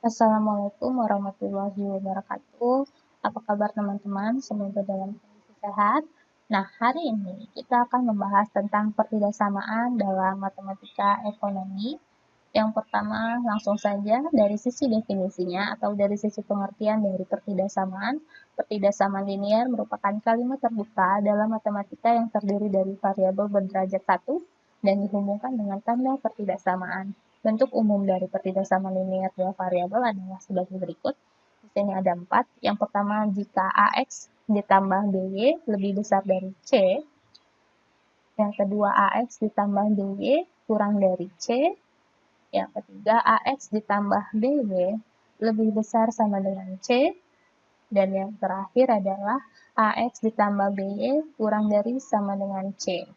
Assalamualaikum warahmatullahi wabarakatuh. Apa kabar teman-teman? Semoga dalam kondisi sehat. Nah, hari ini kita akan membahas tentang pertidasamaan dalam matematika ekonomi. Yang pertama, langsung saja dari sisi definisinya atau dari sisi pengertian dari pertidasamaan. Pertidasamaan linier merupakan kalimat terbuka dalam matematika yang terdiri dari variabel berderajat satu dan dihubungkan dengan tanda pertidaksamaan. Bentuk umum dari pertidasamaan linier dua variabel adalah sebagai berikut. Di sini ada 4. Yang pertama, jika AX ditambah BY lebih besar dari C. Yang kedua, AX ditambah BY kurang dari C. Yang ketiga, AX ditambah BY lebih besar sama dengan C. Dan yang terakhir adalah AX ditambah BY kurang dari sama dengan C.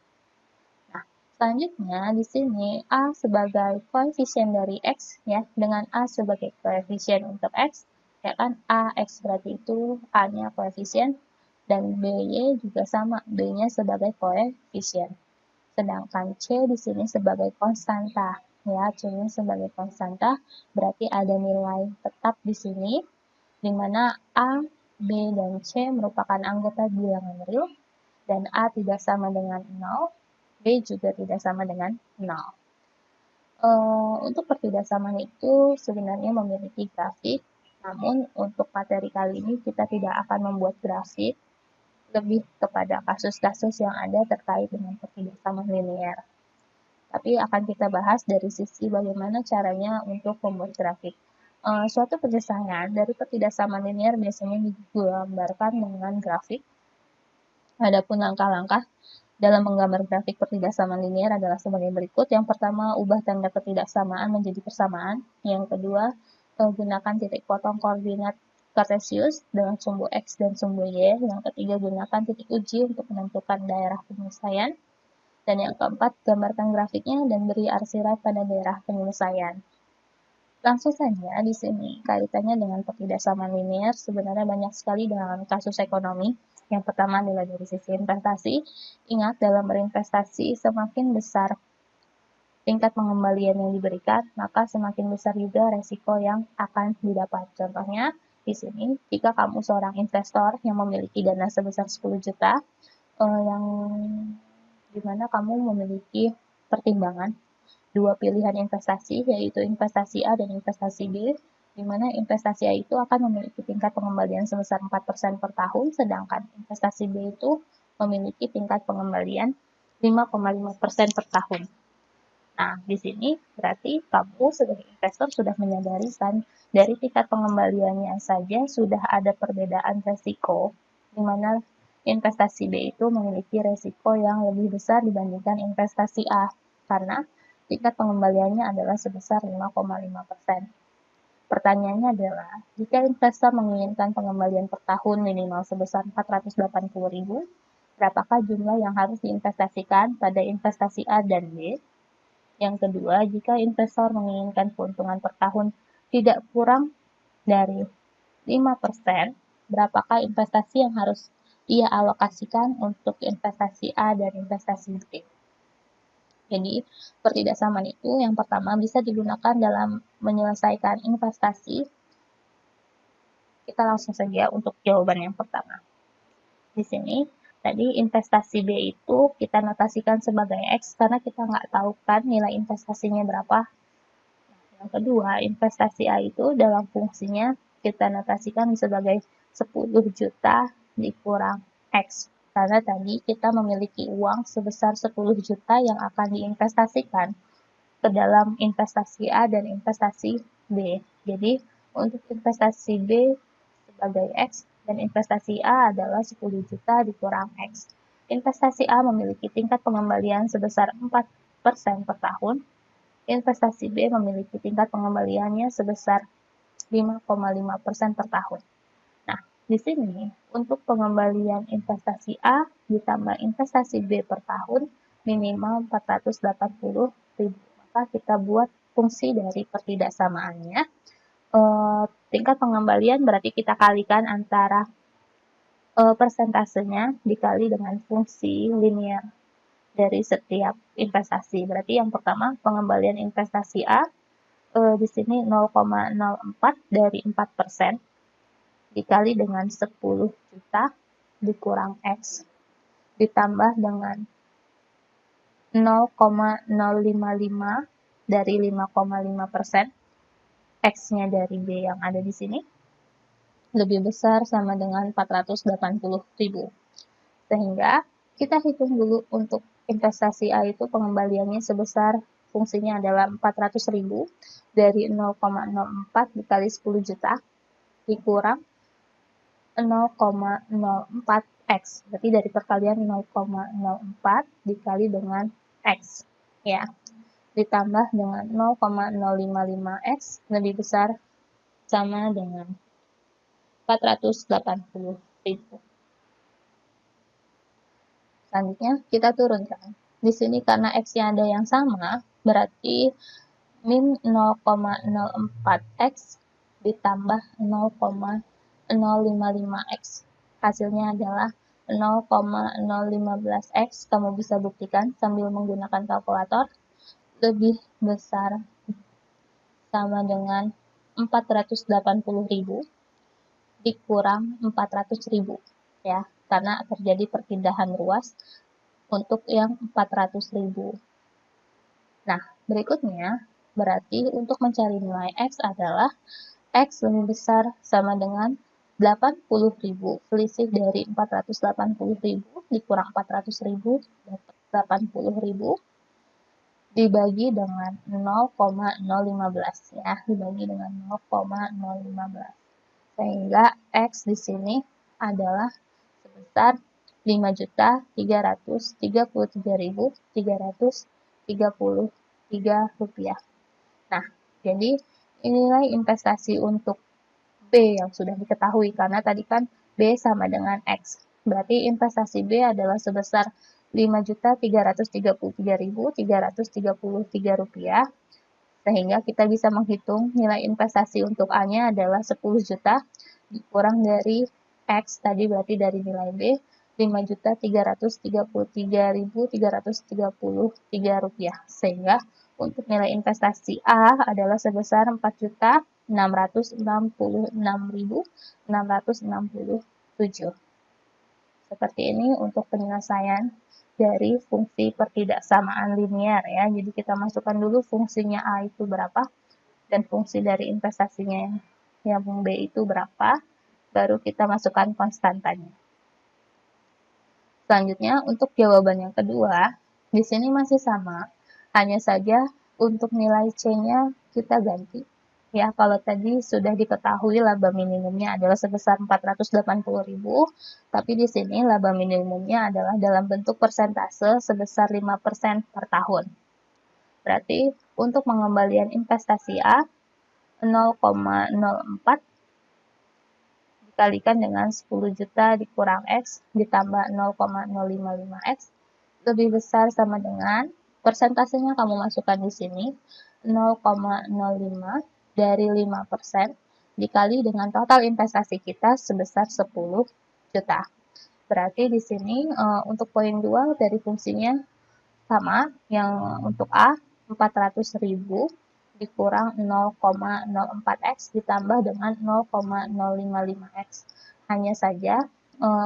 Nah, selanjutnya di sini A sebagai koefisien dari X ya, dengan A sebagai koefisien untuk X, ya kan AX berarti itu A-nya koefisien dan BY juga sama, B-nya sebagai koefisien. Sedangkan C di sini sebagai konstanta, ya, C-nya sebagai konstanta, berarti ada nilai tetap di sini, di mana A, B, dan C merupakan anggota bilangan real, dan A tidak sama dengan 0, B juga tidak sama dengan 0. Untuk pertidaksamaan itu sebenarnya memiliki grafik, namun untuk materi kali ini kita tidak akan membuat grafik, lebih kepada kasus-kasus yang ada terkait dengan pertidaksamaan linear. Tapi akan kita bahas dari sisi bagaimana caranya untuk membuat grafik. Suatu penyelesaian dari pertidaksamaan linear biasanya digambarkan dengan grafik. Adapun langkah-langkah dalam menggambar grafik pertidaksamaan linear adalah sebagai berikut. Yang pertama, ubah tanda pertidaksamaan menjadi persamaan. Yang kedua, gunakan titik potong koordinat Kartesius dengan sumbu X dan sumbu Y. Yang ketiga, gunakan titik uji untuk menentukan daerah penyelesaian. Dan yang keempat, gambarkan grafiknya dan beri arsirat pada daerah penyelesaian. Langsung saja di sini kaitannya dengan pertidaksamaan linear sebenarnya banyak sekali dalam kasus ekonomi. Yang pertama adalah dari sisi investasi. Ingat, dalam berinvestasi semakin besar tingkat pengembalian yang diberikan, maka semakin besar juga resiko yang akan didapat. Contohnya di sini, jika kamu seorang investor yang memiliki dana sebesar 10 juta, yang dimana kamu memiliki pertimbangan dua pilihan investasi, yaitu investasi A dan investasi B, di mana investasi A itu akan memiliki tingkat pengembalian sebesar 4% per tahun, sedangkan investasi B itu memiliki tingkat pengembalian 5,5% per tahun. Nah, di sini berarti kamu sebagai investor sudah menyadari kan, dari tingkat pengembaliannya saja sudah ada perbedaan resiko, di mana investasi B itu memiliki resiko yang lebih besar dibandingkan investasi A, karena tingkat pengembaliannya adalah sebesar 5,5%. Pertanyaannya adalah, jika investor menginginkan pengembalian per tahun minimal sebesar 480.000, berapakah jumlah yang harus diinvestasikan pada investasi A dan B? Yang kedua, jika investor menginginkan keuntungan per tahun tidak kurang dari 5%, berapakah investasi yang harus ia alokasikan untuk investasi A dan investasi B? Jadi, pertidaksamaan itu yang pertama bisa digunakan dalam menyelesaikan investasi. Kita langsung saja untuk jawaban yang pertama. Di sini, tadi investasi B itu kita notasikan sebagai X karena kita nggak tahu kan nilai investasinya berapa. Yang kedua, investasi A itu dalam fungsinya kita notasikan sebagai 10 juta dikurang X. Karena tadi kita memiliki uang sebesar 10 juta yang akan diinvestasikan ke dalam investasi A dan investasi B. Jadi, untuk investasi B sebagai X dan investasi A adalah 10 juta dikurang X. Investasi A memiliki tingkat pengembalian sebesar 4% per tahun. Investasi B memiliki tingkat pengembaliannya sebesar 5,5% per tahun. Nah, di sini untuk pengembalian investasi A ditambah investasi B per tahun minimal 480.000. Maka kita buat fungsi dari pertidaksamaannya. Tingkat pengembalian berarti kita kalikan antara persentasenya dikali dengan fungsi linear dari setiap investasi. Berarti yang pertama pengembalian investasi A di sini 0,04 dari 4% dikali dengan 10 juta dikurang X ditambah dengan 0,055 dari 5,5%, X-nya dari B yang ada di sini, lebih besar sama dengan 480.000. Sehingga kita hitung dulu untuk investasi A itu pengembaliannya sebesar fungsinya adalah 400.000 dari 0,04 dikali 10 juta dikurang 0,04 X. Berarti dari perkalian 0,04 dikali dengan X. Ya. Ditambah dengan 0,055 X lebih besar sama dengan 480.000. Selanjutnya kita turunkan. Di sini karena X-nya ada yang sama, berarti min 0,04X ditambah 0,055X. Hasilnya adalah 0,015X. Kamu bisa buktikan sambil menggunakan kalkulator. Lebih besar sama dengan 480.000 dikurang 400.000. Ya, karena terjadi perpindahan ruas untuk yang 400.000. Nah, berikutnya berarti untuk mencari nilai X adalah X lebih besar sama dengan 80.000. Selisih dari 480.000 dikurang 400.000 dapat 80.000 dibagi dengan 0,015 ya, dibagi dengan 0,015. Sehingga X di sini adalah sebesar 5.333.333 rupiah. Nah, jadi nilai investasi untuk B yang sudah diketahui karena tadi kan B sama dengan X. Berarti investasi B adalah sebesar 5.333.333 rupiah. Sehingga kita bisa menghitung nilai investasi untuk A-nya adalah 10 juta dikurang dari X tadi berarti dari nilai B 5.333.333 rupiah. Sehingga untuk nilai investasi A adalah sebesar 4.666.667. Seperti ini untuk penyelesaian dari fungsi pertidaksamaan linear ya. Jadi kita masukkan dulu fungsinya A itu berapa dan fungsi dari investasinya yang B itu berapa, baru kita masukkan konstantanya. Selanjutnya untuk jawaban yang kedua, di sini masih sama, hanya saja untuk nilai C-nya kita ganti. Ya, kalau tadi sudah diketahui laba minimumnya adalah sebesar 480.000, tapi di sini laba minimumnya adalah dalam bentuk persentase sebesar 5% per tahun. Berarti untuk pengembalian investasi A 0,04 dikalikan dengan 10 juta dikurang X ditambah 0,055X lebih besar sama dengan persentasenya kamu masukkan di sini 0,05 dari 5% dikali dengan total investasi kita sebesar 10 juta. Berarti di sini untuk poin 2 dari fungsinya sama, yang untuk A 400.000 dikurang 0,04X ditambah dengan 0,055X. Hanya saja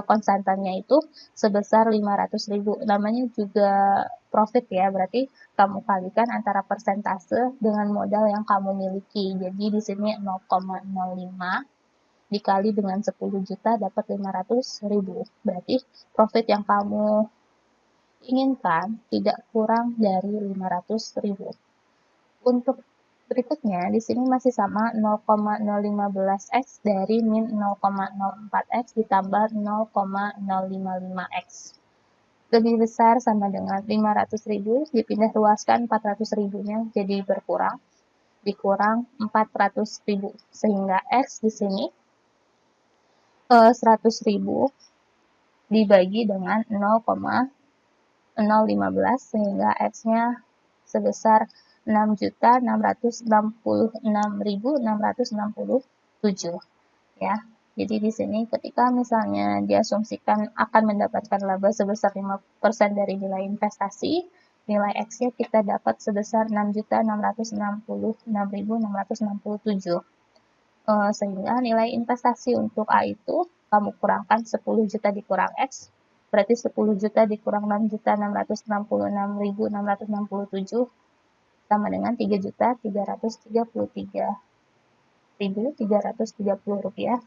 konstantannya itu sebesar 500.000. Namanya juga profit ya, berarti kamu kalikan antara persentase dengan modal yang kamu miliki. Jadi di sini 0,05 dikali dengan 10 juta dapat 500.000. Berarti profit yang kamu inginkan tidak kurang dari 500.000. Untuk berikutnya, di sini masih sama 0,015X dari min 0,04X ditambah 0,055X. Lebih besar sama dengan 500.000, dipindah ruaskan 400.000-nya jadi berkurang, dikurang 400.000. Sehingga X di sini 100.000 dibagi dengan 0,015 sehingga X-nya sebesar 6.666.667 ya. Jadi di sini ketika misalnya diasumsikan akan mendapatkan laba sebesar 5% dari nilai investasi, nilai X-nya kita dapat sebesar 6.666.667. Sehingga nilai investasi untuk A itu kamu kurangkan 10 juta dikurang X, berarti 10 juta dikurang 6.666.667 sama dengan 3.333.330 rupiah.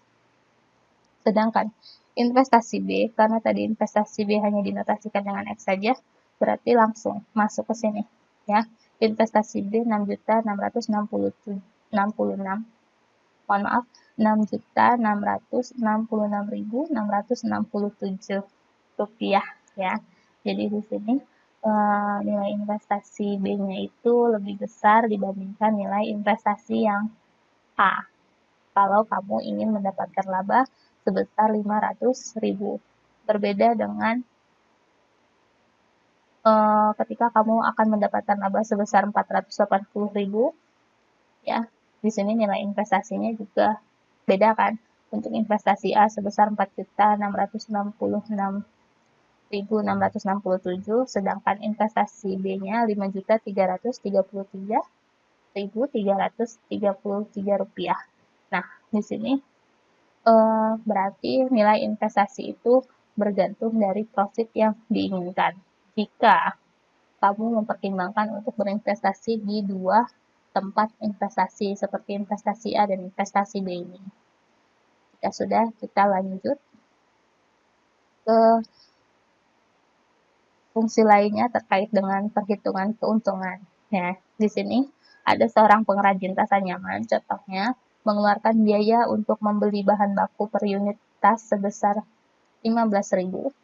Sedangkan investasi B, karena tadi investasi B hanya dinotasikan dengan X saja, berarti langsung masuk ke sini ya. Investasi B 6.666.667 rupiah ya. Jadi di sini nilai investasi B-nya itu lebih besar dibandingkan nilai investasi yang A. Kalau kamu ingin mendapatkan laba sebesar 500.000. Berbeda dengan ketika kamu akan mendapatkan laba sebesar 480.000 ya. Di sini nilai investasinya juga beda kan. Untuk investasi A sebesar 4.666.667, sedangkan investasi B-nya 5.333.333 rupiah. Nah, di sini berarti nilai investasi itu bergantung dari profit yang diinginkan. Jika kamu mempertimbangkan untuk berinvestasi di dua tempat investasi seperti investasi A dan investasi B ini. Jika sudah, kita lanjut ke fungsi lainnya terkait dengan perhitungan keuntungan. Nah, di sini ada seorang pengrajin tas anyaman, contohnya mengeluarkan biaya untuk membeli bahan baku per unit tas sebesar 15.000.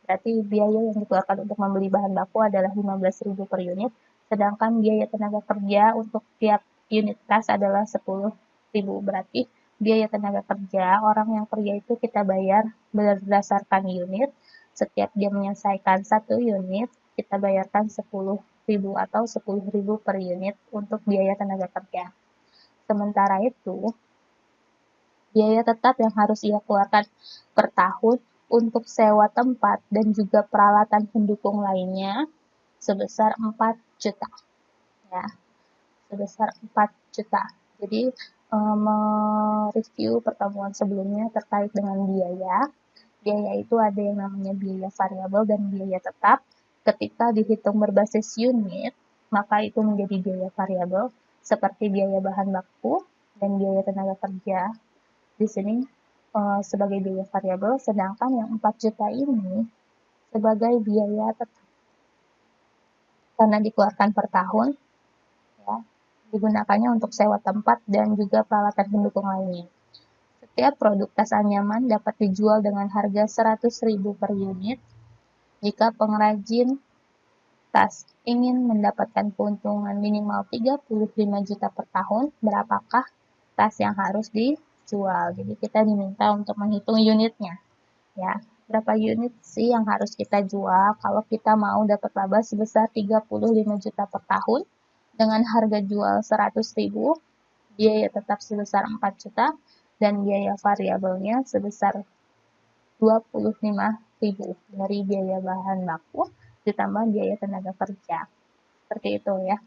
Berarti biaya yang dikeluarkan untuk membeli bahan baku adalah 15.000 per unit, sedangkan biaya tenaga kerja untuk tiap unit tas adalah 10.000. Berarti biaya tenaga kerja orang yang kerja itu kita bayar berdasarkan unit. Setiap dia menyelesaikan satu unit, kita bayarkan 10.000 atau 10.000 per unit untuk biaya tenaga kerja. Sementara itu, biaya tetap yang harus ia keluarkan per tahun untuk sewa tempat dan juga peralatan pendukung lainnya sebesar 4 juta. Ya, sebesar 4 juta. Jadi, mereview pertemuan sebelumnya terkait dengan biaya. Biaya itu ada yang namanya biaya variabel dan biaya tetap. Ketika dihitung berbasis unit, maka itu menjadi biaya variabel seperti biaya bahan baku dan biaya tenaga kerja. Di sini sebagai biaya variabel, sedangkan yang 4 juta ini sebagai biaya tetap. Karena dikeluarkan per tahun, ya, digunakannya untuk sewa tempat dan juga peralatan pendukung lainnya. Setiap produk tas anyaman dapat dijual dengan harga 100.000 per unit. Jika pengrajin tas ingin mendapatkan keuntungan minimal 35 juta per tahun, berapakah tas yang harus dijual? Jadi kita diminta untuk menghitung unitnya. Ya, berapa unit sih yang harus kita jual kalau kita mau dapat laba sebesar 35 juta per tahun dengan harga jual 100.000, biaya tetap sebesar 4 juta, dan biaya variabelnya sebesar 25.000 dari biaya bahan baku ditambah biaya tenaga kerja. Seperti itu ya.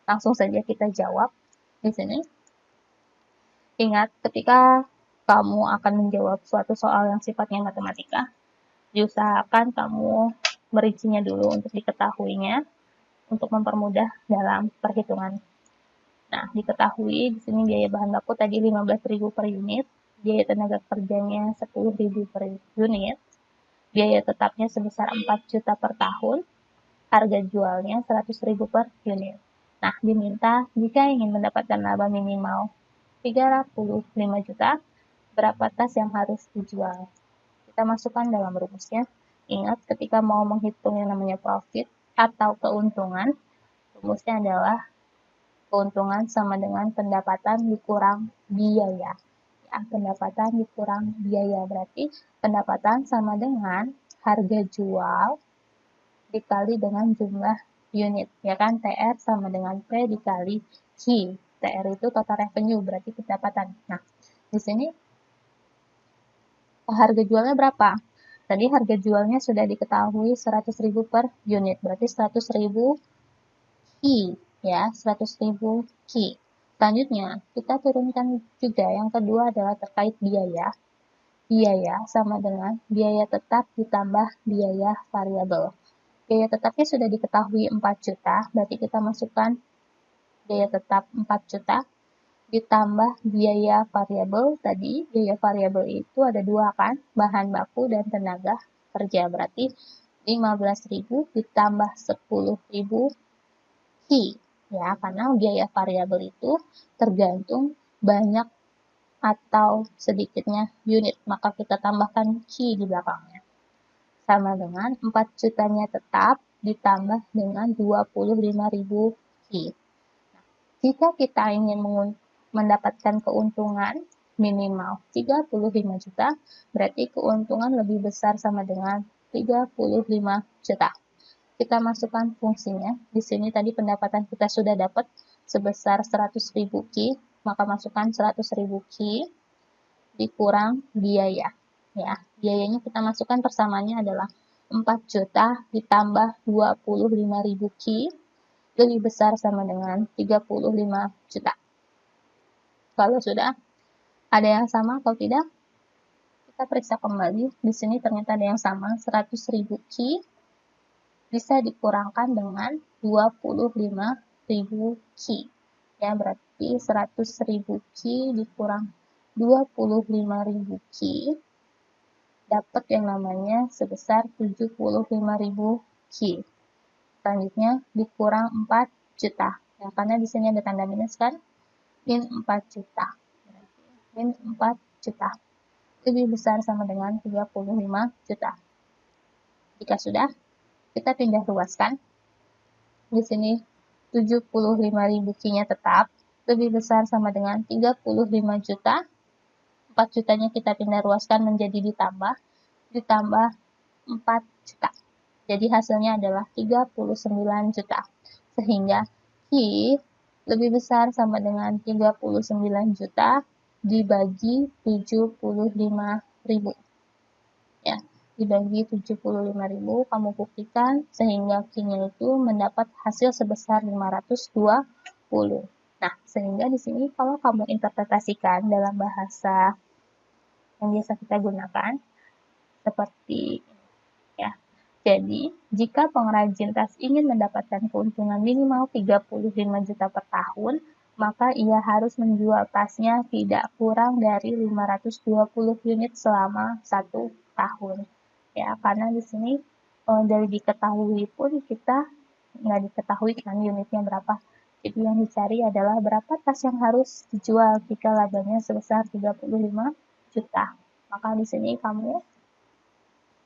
Langsung saja kita jawab di sini. Ingat, ketika kamu akan menjawab suatu soal yang sifatnya matematika, diusahakan kamu merincinya dulu untuk diketahuinya, untuk mempermudah dalam perhitungan. Nah, diketahui di sini biaya bahan baku tadi 15.000 per unit, biaya tenaga kerjanya 10.000 per unit, biaya tetapnya sebesar 4 juta per tahun, harga jualnya 100.000 per unit. Nah, diminta jika ingin mendapatkan laba minimal 35 juta, berapa tas yang harus dijual? Kita masukkan dalam rumusnya. Ingat, ketika mau menghitung yang namanya profit atau keuntungan, rumusnya adalah keuntungan sama dengan pendapatan dikurang biaya. Ya, pendapatan dikurang biaya berarti pendapatan sama dengan harga jual dikali dengan jumlah unit. Ya kan, TR sama dengan P dikali Q. TR itu total revenue, berarti pendapatan. Nah, di sini harga jualnya berapa? Tadi harga jualnya sudah diketahui 100.000 per unit, berarti 100.000 Ki, ya, 100.000 Ki. Selanjutnya, kita turunkan juga yang kedua adalah terkait biaya. Biaya sama dengan biaya tetap ditambah biaya variabel. Biaya tetapnya sudah diketahui 4 juta, berarti kita masukkan biaya tetap 4 juta ditambah biaya variabel. Tadi biaya variabel itu ada dua kan, bahan baku dan tenaga kerja, berarti 15.000 ditambah 10.000 Ki, ya, karena biaya variabel itu tergantung banyak atau sedikitnya unit, maka kita tambahkan Ki di belakangnya. Sama dengan 4 jutanya tetap ditambah dengan 25.000 Ki. Jika kita ingin mendapatkan keuntungan minimal 35 juta, berarti keuntungan lebih besar sama dengan 35 juta. Kita masukkan fungsinya. Di sini tadi pendapatan kita sudah dapat sebesar 100.000 Ki, maka masukkan 100.000 Ki dikurang biaya. Ya, biayanya kita masukkan persamaannya adalah 4 juta ditambah 25.000 Ki lebih besar sama dengan 35 juta. Kalau sudah ada yang sama atau tidak, kita periksa kembali. Di sini ternyata ada yang sama, 100.000 Ki bisa dikurangkan dengan 25.000 Ki. Ya, berarti 100.000 Ki dikurang 25.000 Ki dapat yang namanya sebesar 75.000 Ki. Selanjutnya dikurang 4 juta. Ya, karena di sini ada tanda minus kan? Min 4 juta. Min 4 juta. Lebih besar sama dengan 35 juta. Jika sudah, kita pindah ruaskan. Di sini 75.000 Ki-nya tetap lebih besar sama dengan 35 juta. 4 jutanya kita pindah ruaskan menjadi ditambah 4 juta. Jadi hasilnya adalah 39 juta. Sehingga Ki lebih besar sama dengan 39 juta dibagi 75.000. Ya, dibagi 75.000, kamu buktikan sehingga Q-nya itu mendapat hasil sebesar 520. Nah, sehingga di sini kalau kamu interpretasikan dalam bahasa yang biasa kita gunakan seperti ya. Jadi, jika pengrajin tas ingin mendapatkan keuntungan minimal 35 juta per tahun, maka ia harus menjual tasnya tidak kurang dari 520 unit selama 1 tahun. Ya, karena di sini dari diketahui pun kita nggak diketahui kan unitnya berapa. Jadi yang dicari adalah berapa tas yang harus dijual jika labanya sebesar 35 juta. Maka di sini kamu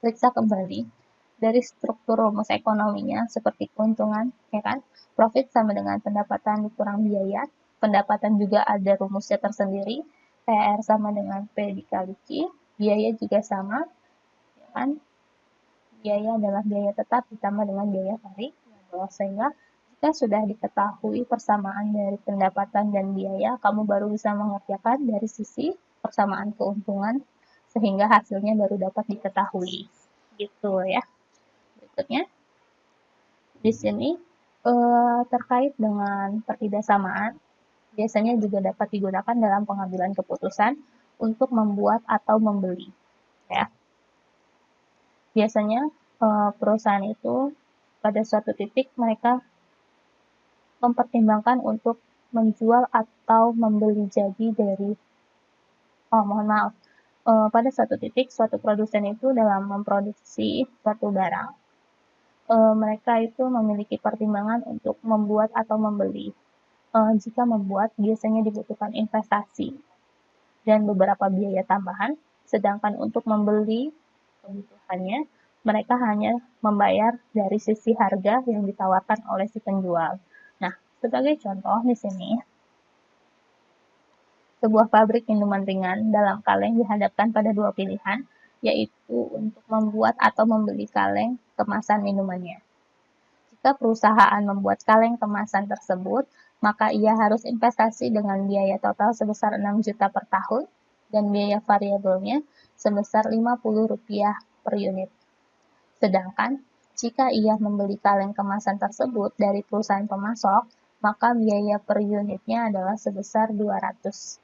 periksa kembali dari struktur rumus ekonominya seperti keuntungan, ya kan? Profit sama dengan pendapatan dikurang biaya. Pendapatan juga ada rumusnya tersendiri. PR sama dengan P dikali Q. Biaya juga sama, ya kan? Biaya adalah biaya tetap ditambah dengan biaya variabel. Sehingga jika sudah diketahui persamaan dari pendapatan dan biaya, kamu baru bisa mengerjakan dari sisi persamaan keuntungan sehingga hasilnya baru dapat diketahui. Gitu ya. Berikutnya di sini terkait dengan pertidaksamaan biasanya juga dapat digunakan dalam pengambilan keputusan untuk membuat atau membeli. Ya. Biasanya perusahaan itu pada suatu titik mereka mempertimbangkan untuk menjual atau membeli jadi dari pada suatu titik suatu produsen itu dalam memproduksi suatu barang mereka itu memiliki pertimbangan untuk membuat atau membeli. Jika membuat biasanya dibutuhkan investasi dan beberapa biaya tambahan, sedangkan untuk membeli kebutuhannya mereka hanya membayar dari sisi harga yang ditawarkan oleh si penjual. Nah, sebagai contoh di sini, sebuah pabrik minuman ringan dalam kaleng dihadapkan pada dua pilihan, yaitu untuk membuat atau membeli kaleng kemasan minumannya. Jika perusahaan membuat kaleng kemasan tersebut, maka ia harus investasi dengan biaya total sebesar 6 juta per tahun dan biaya variabelnya sebesar Rp50 per unit. Sedangkan jika ia membeli kaleng kemasan tersebut dari perusahaan pemasok, maka biaya per unitnya adalah sebesar 200.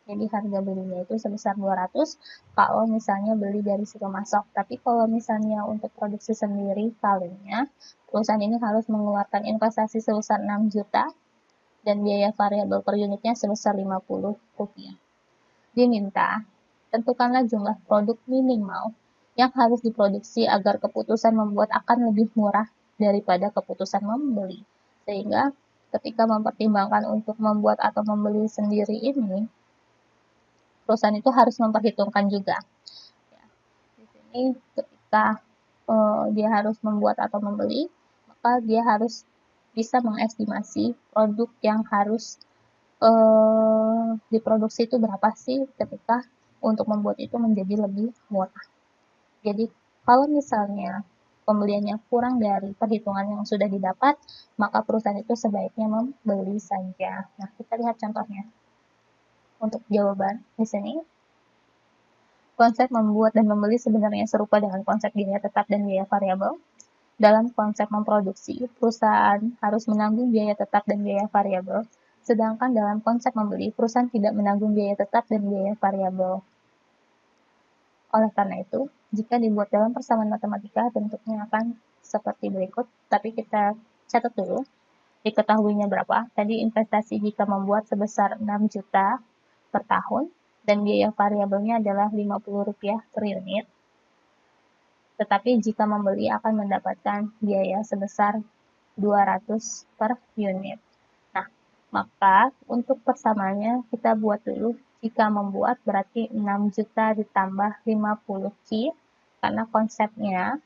Jadi harga belinya itu sebesar 200 kalau misalnya beli dari si pemasok. Tapi kalau misalnya untuk produksi sendiri kalengnya, perusahaan ini harus mengeluarkan investasi sebesar 6 juta dan biaya variabel per unitnya sebesar Rp50. Diminta, tentukanlah jumlah produk minimal yang harus diproduksi agar keputusan membuat akan lebih murah daripada keputusan membeli. Sehingga ketika mempertimbangkan untuk membuat atau membeli sendiri ini, perusahaan itu harus memperhitungkan juga. Ya, di sini ketika dia harus membuat atau membeli, maka dia harus bisa mengestimasi produk yang harus diproduksi itu berapa sih ketika untuk membuat itu menjadi lebih murah. Jadi kalau misalnya pembeliannya kurang dari perhitungan yang sudah didapat, maka perusahaan itu sebaiknya membeli saja. Nah, kita lihat contohnya. Untuk jawaban di sini, konsep membuat dan membeli sebenarnya serupa dengan konsep biaya tetap dan biaya variabel. Dalam konsep memproduksi, perusahaan harus menanggung biaya tetap dan biaya variabel, sedangkan dalam konsep membeli, perusahaan tidak menanggung biaya tetap dan biaya variabel. Oleh karena itu, jika dibuat dalam persamaan matematika, bentuknya akan seperti berikut, tapi kita catat dulu, diketahuinya berapa. Tadi investasi jika membuat sebesar 6 juta per tahun, dan biaya variabelnya adalah Rp50 per unit. Tetapi jika membeli akan mendapatkan biaya sebesar 200 per unit. Nah, maka untuk persamaannya kita buat dulu. Jika membuat berarti 6 juta ditambah 50 Q, karena konsepnya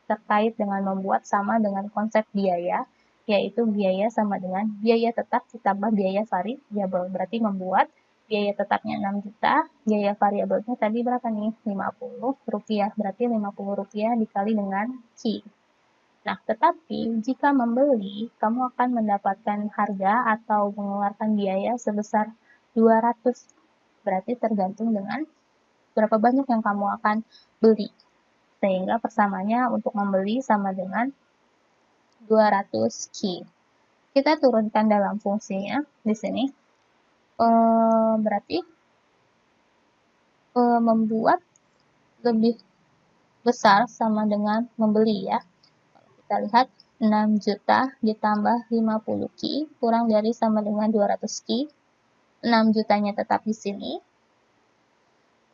terkait dengan membuat sama dengan konsep biaya, yaitu biaya sama dengan biaya tetap ditambah biaya variabel. Berarti membuat biaya tetapnya 6 juta, biaya variabelnya tadi berapa nih? Rp50. Berarti Rp50 dikali dengan Q. Nah, tetapi jika membeli, kamu akan mendapatkan harga atau mengeluarkan biaya sebesar 200. Berarti tergantung dengan berapa banyak yang kamu akan beli. Sehingga persamanya untuk membeli sama dengan 200 Q. Kita turunkan dalam fungsinya di sini. Berarti membuat lebih besar sama dengan membeli ya. Kita lihat 6 juta ditambah 50 Q kurang dari sama dengan 200 Q. 6 jutanya tetap di sini.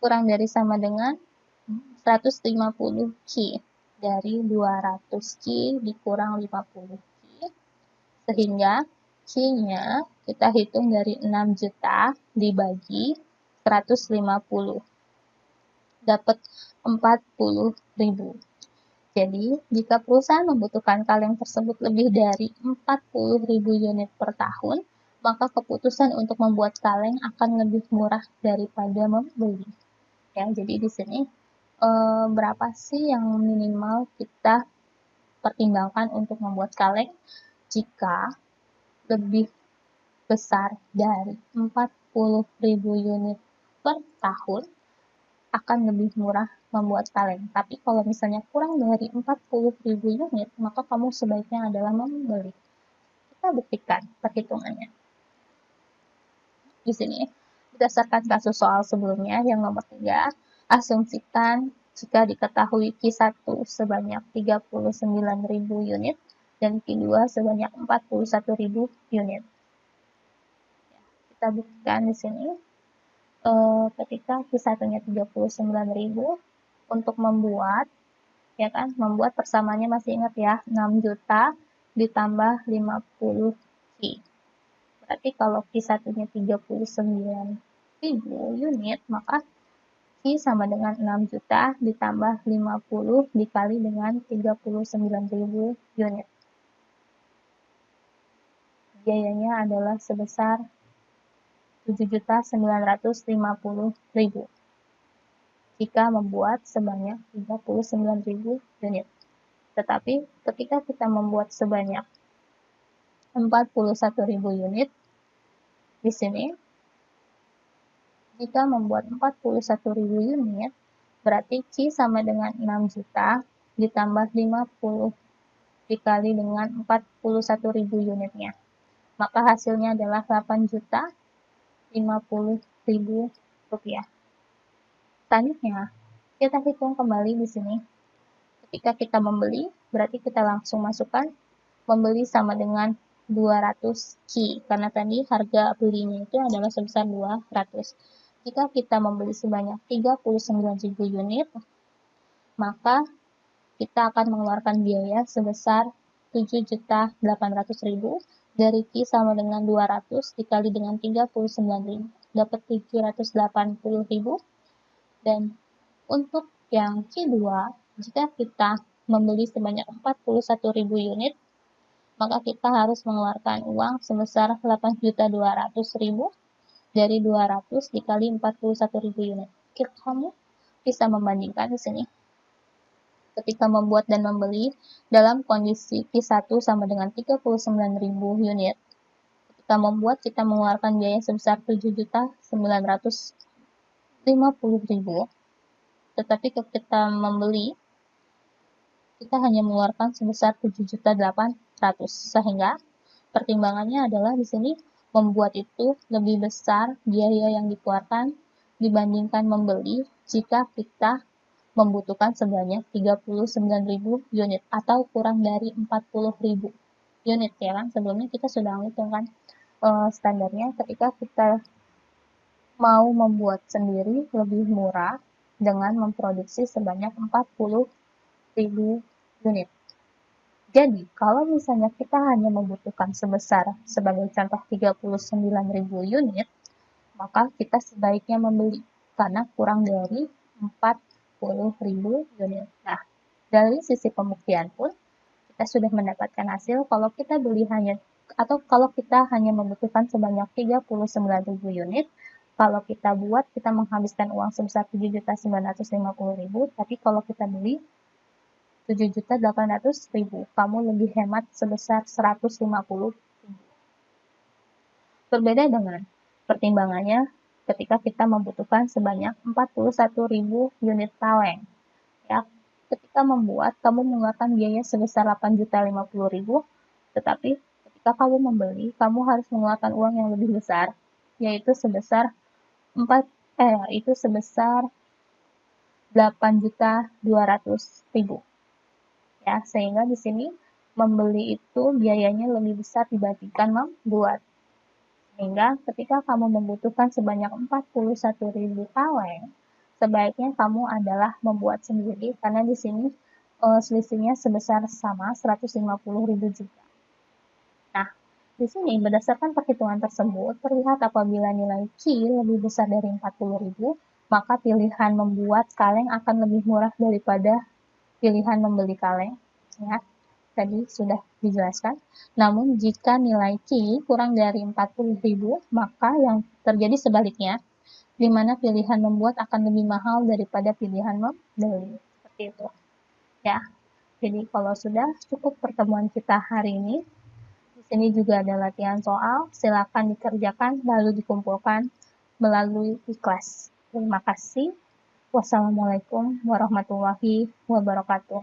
Kurang dari sama dengan 150 Q. Dari 200 Q dikurang 50 Q. Sehingga Q-nya kita hitung dari 6 juta dibagi 150. Dapat 40.000. Jadi, jika perusahaan membutuhkan kaleng tersebut lebih dari 40.000 unit per tahun, maka keputusan untuk membuat kaleng akan lebih murah daripada membeli. Ya, jadi di sini berapa sih yang minimal kita pertimbangkan untuk membuat kaleng jika lebih besar dari 40.000 unit per tahun akan lebih murah membuat kaleng. Tapi kalau misalnya kurang dari 40.000 unit, maka kamu sebaiknya adalah membeli. Kita buktikan perhitungannya. Di sini, berdasarkan kasus soal sebelumnya yang nomor 3, asumsikan jika diketahui Q1 sebanyak 39.000 unit dan Q2 sebanyak 41.000 unit. Kita buktikan di sini. Ketika Q1-nya 39.000 untuk membuat ya kan, membuat persamaannya masih ingat ya, 6 juta ditambah 50 Q. Berarti kalau Q1-nya 39.000 unit, maka Q sama dengan 6 juta ditambah 50 dikali dengan 39.000 unit. Biayanya adalah sebesar 7.950.000 jika membuat sebanyak 39.000 unit. Tetapi ketika kita membuat sebanyak 41.000 unit, di sini jika membuat 41.000 unit, Berarti Q sama dengan 6 juta ditambah 50 dikali dengan 41.000 unitnya. Maka hasilnya adalah 8 juta 50.000 rupiah. Selanjutnya, kita hitung kembali di sini. Ketika kita membeli, berarti kita langsung masukkan membeli sama dengan 200 Q, karena tadi harga belinya itu adalah sebesar 200. Jika kita membeli sebanyak 39.000 unit, maka kita akan mengeluarkan biaya sebesar 7.800.000 dari Q sama dengan 200 dikali dengan 39.000 dapat 780.000. Dan untuk yang Q2, jika kita membeli sebanyak 41.000 unit, maka kita harus mengeluarkan uang sebesar 8.200.000 dari 200 dikali 41.000 unit. Kamu bisa membandingkan di sini. Ketika membuat dan membeli dalam kondisi Q1 sama dengan 39.000 unit. Ketika membuat, kita mengeluarkan biaya sebesar 7.950.000. Tetapi ketika membeli, kita hanya mengeluarkan sebesar 7.800.000. Sehingga pertimbangannya adalah di sini membuat itu lebih besar biaya yang dikeluarkan dibandingkan membeli jika kita membutuhkan sebanyak 39.000 unit atau kurang dari 40.000 unit, ya kan? Sebelumnya kita sudah menghitung kan standarnya ketika kita mau membuat sendiri lebih murah dengan memproduksi sebanyak 40.000 unit. Jadi, kalau misalnya kita hanya membutuhkan sebesar, sebagai contoh 39.000 unit, maka kita sebaiknya membeli, karena kurang dari 40.000 unit. Nah, dari sisi pembuktian pun, kita sudah mendapatkan hasil kalau kita beli hanya, atau kalau kita hanya membutuhkan sebanyak 39.000 unit, kalau kita buat, kita menghabiskan uang sebesar 7.950.000, tapi kalau kita beli 7.800.000, kamu lebih hemat sebesar 150.000. Berbeda dengan pertimbangannya ketika kita membutuhkan sebanyak 41.000 unit kaleng. Ya, ketika membuat, kamu mengeluarkan biaya sebesar 8.050.000, tetapi ketika kamu membeli, kamu harus mengeluarkan uang yang lebih besar, yaitu sebesar 8.200.000. Ya, sehingga di sini membeli itu biayanya lebih besar dibandingkan membuat. Sehingga ketika kamu membutuhkan sebanyak 41.000 kaleng, sebaiknya kamu adalah membuat sendiri, karena di sini selisihnya sebesar sama 150.000 juga. Nah, di sini berdasarkan perhitungan tersebut, terlihat apabila nilai Q lebih besar dari 40.000, maka pilihan membuat kaleng akan lebih murah daripada pilihan membeli kaleng, ya, tadi sudah dijelaskan. Namun jika nilai Q kurang dari 40.000, maka yang terjadi sebaliknya, di mana pilihan membuat akan lebih mahal daripada pilihan membeli. Seperti itu. Ya. Jadi kalau sudah cukup pertemuan kita hari ini. Di sini juga ada latihan soal, silakan dikerjakan lalu dikumpulkan melalui kelas. Terima kasih. Wassalamualaikum warahmatullahi wabarakatuh.